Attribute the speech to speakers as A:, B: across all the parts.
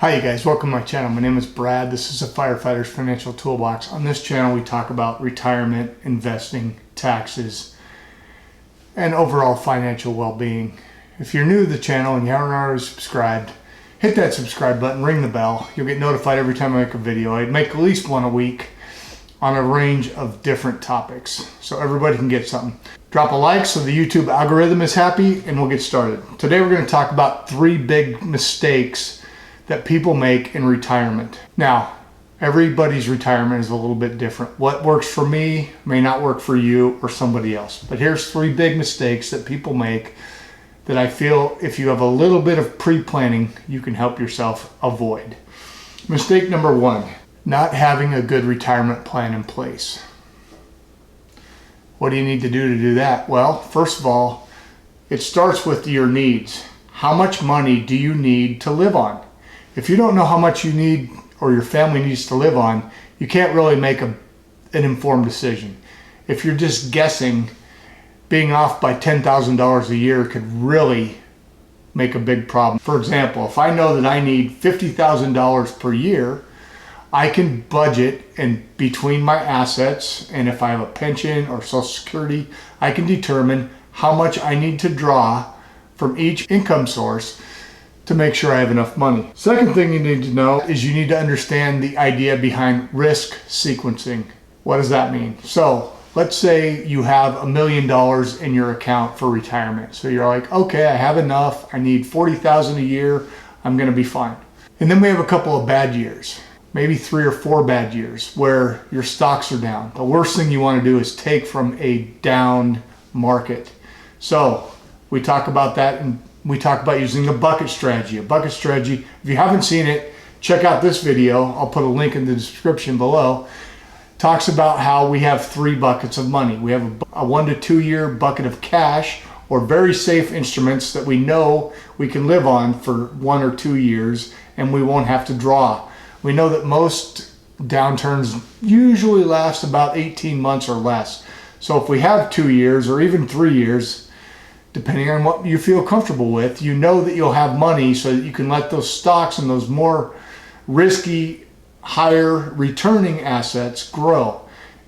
A: Hi you guys, welcome to my channel. My name is Brad. This is a Firefighter's Financial Toolbox. On this channel we talk about retirement, investing, taxes, and overall financial well-being. If you're new to the channel and you haven't already subscribed, hit that subscribe button, ring the bell. You'll get notified every time I make a video. I make at least one a week on a range of different topics so everybody can get something. Drop a like so the YouTube algorithm is happy and we'll get started. Today we're going to talk about 3 big mistakes that people make in retirement. Now, everybody's retirement is a little bit different. What works for me may not work for you or somebody else. But here's 3 big mistakes that people make that I feel if you have a little bit of pre-planning, you can help yourself avoid. Mistake number 1, not having a good retirement plan in place. What do you need to do that? Well, first of all, it starts with your needs. How much money do you need to live on? If you don't know how much you need or your family needs to live on, you can't really make an informed decision. If you're just guessing, being off by $10,000 a year could really make a big problem. For example, if I know that I need $50,000 per year, I can budget in between my assets, and if I have a pension or Social Security, I can determine how much I need to draw from each income source to make sure I have enough money. Second thing you need to know is you need to understand the idea behind risk sequencing. What does that mean? So let's say you have $1 million in your account for retirement. So you're like, okay, I have enough. I need $40,000 a year. I'm gonna be fine. And then we have a couple of bad years, maybe 3 or 4 bad years where your stocks are down. The worst thing you wanna do is take from a down market. So we talk about that, and we talk about using a bucket strategy. A bucket strategy, if you haven't seen it, check out this video. I'll put a link in the description below. Talks about how we have 3 buckets of money. We have a 1 to 2 year bucket of cash, or very safe instruments that we know we can live on for 1 or 2 years and we won't have to draw. We know that most downturns usually last about 18 months or less. So if we have 2 years or even 3 years, depending on what you feel comfortable with, you know that you'll have money so that you can let those stocks and those more risky, higher returning assets grow.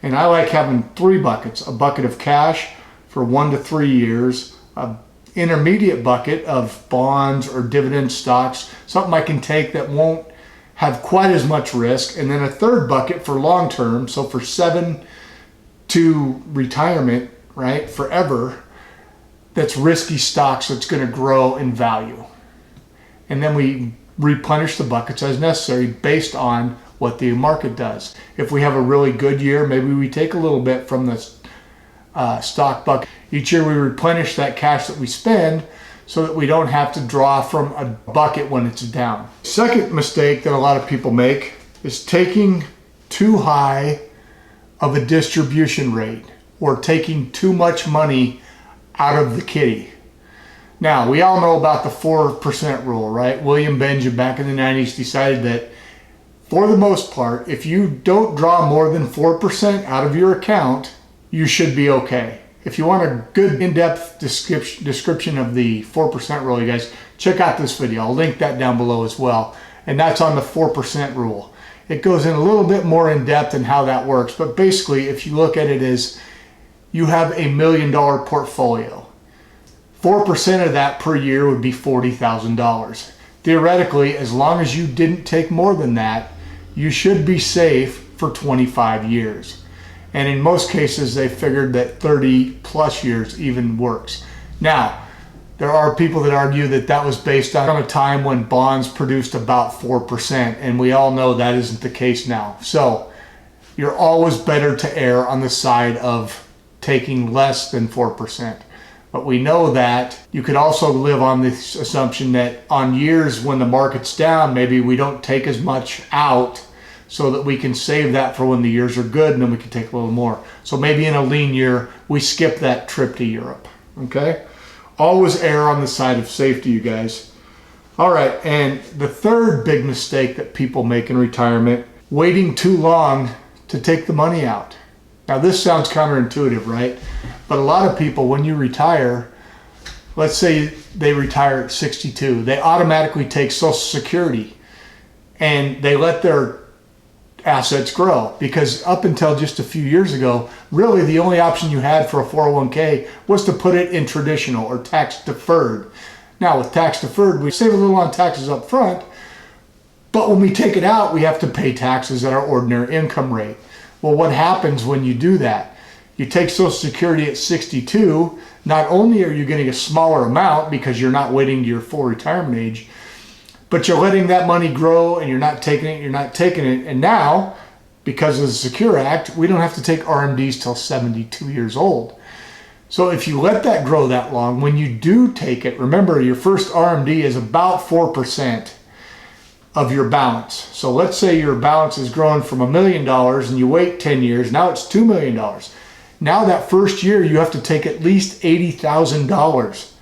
A: And I like having 3 buckets: a bucket of cash for 1 to 3 years, an intermediate bucket of bonds or dividend stocks, something I can take that won't have quite as much risk, and then a 3rd bucket for long term, so for 7 to retirement, right, forever, that's risky stocks that's going to grow in value. And then we replenish the buckets as necessary based on what the market does. If we have a really good year, maybe we take a little bit from the stock bucket. Each year we replenish that cash that we spend so that we don't have to draw from a bucket when it's down. Second mistake that a lot of people make is taking too high of a distribution rate, or taking too much money out of the kitty. Now, we all know about the 4% rule, right? William Benjamin back in the 90s decided that for the most part, if you don't draw more than 4% out of your account, you should be okay. If you want a good in-depth description of the 4% rule, you guys, check out this video. I'll link that down below as well. And that's on the 4% rule. It goes in a little bit more in depth in how that works, but basically, if you look at it as you have a $1 million portfolio, 4% of that per year would be $40,000. Theoretically, as long as you didn't take more than that, you should be safe for 25 years. And in most cases, they figured that 30 plus years even works. Now, there are people that argue that that was based on a time when bonds produced about 4%, and we all know that isn't the case now. So you're always better to err on the side of taking less than 4%. But we know that you could also live on this assumption that on years when the market's down, maybe we don't take as much out so that we can save that for when the years are good, and then we can take a little more. So maybe in a lean year, we skip that trip to Europe, okay? Always err on the side of safety, you guys. All right, and the 3rd big mistake that people make in retirement, waiting too long to take the money out. Now this sounds counterintuitive, right? But a lot of people, when you retire, let's say they retire at 62, they automatically take Social Security. and they let their assets grow, because up until just a few years ago, really the only option you had for a 401k was to put it in traditional or tax deferred. Now with tax deferred, we save a little on taxes up front, but when we take it out, we have to pay taxes at our ordinary income rate. Well, what happens when you do that? You take Social Security at 62, not only are you getting a smaller amount because you're not waiting to your full retirement age, but you're letting that money grow and you're not taking it. And now, because of the Secure Act, we don't have to take RMDs till 72 years old. So if you let that grow that long, when you do take it, remember your first RMD is about 4% of your balance. So let's say your balance is growing from $1 million and you wait 10 years, now it's $2 million. Now that first year you have to take at least $80,000,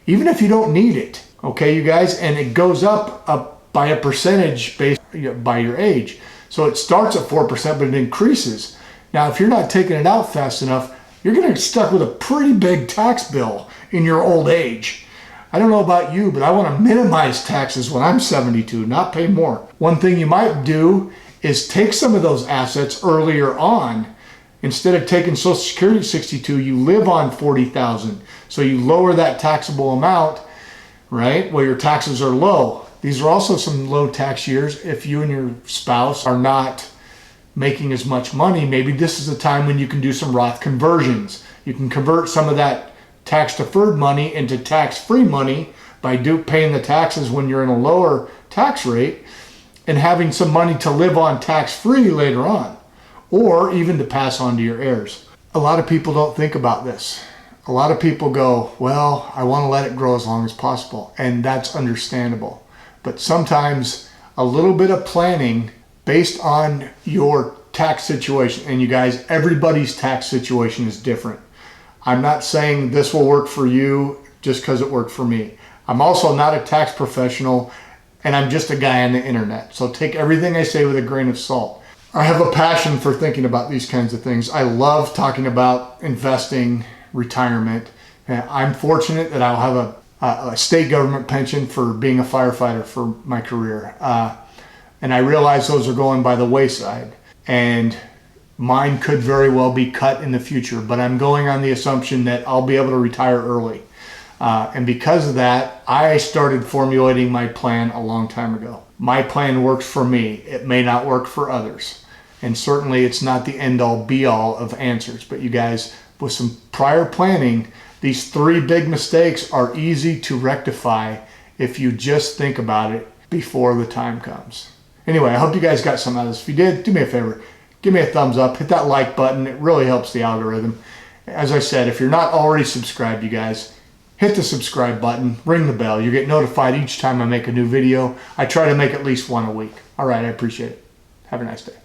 A: even if you don't need it. Okay, you guys, and it goes up by a percentage based by your age. So it starts at 4%, but it increases. Now, if you're not taking it out fast enough, you're going to get stuck with a pretty big tax bill in your old age. I don't know about you, but I want to minimize taxes when I'm 72, not pay more. One thing you might do is take some of those assets earlier on. Instead of taking Social Security at 62, you live on $40,000. So you lower that taxable amount, right, where your taxes are low. These are also some low tax years if you and your spouse are not making as much money. Maybe this is the time when you can do some Roth conversions. You can convert some of that tax deferred money into tax-free money by paying the taxes when you're in a lower tax rate and having some money to live on tax-free later on, or even to pass on to your heirs. A lot of people don't think about this. A lot of people go, well, I want to let it grow as long as possible, and that's understandable. But sometimes a little bit of planning based on your tax situation, and you guys, everybody's tax situation is different. I'm not saying this will work for you just because it worked for me. I'm also not a tax professional, and I'm just a guy on the internet. So take everything I say with a grain of salt. I have a passion for thinking about these kinds of things. I love talking about investing, retirement. I'm fortunate that I'll have a state government pension for being a firefighter for my career. And I realize those are going by the wayside. And mine could very well be cut in the future, but I'm going on the assumption that I'll be able to retire early. And because of that, I started formulating my plan a long time ago. My plan works for me. It may not work for others. And certainly it's not the end-all be-all of answers. But you guys, with some prior planning, these 3 big mistakes are easy to rectify if you just think about it before the time comes. Anyway, I hope you guys got something out of this. If you did, do me a favor. Give me a thumbs up. Hit that like button. It really helps the algorithm. As I said, if you're not already subscribed, you guys, hit the subscribe button. Ring the bell. You get notified each time I make a new video. I try to make at least one a week. All right, I appreciate it. Have a nice day.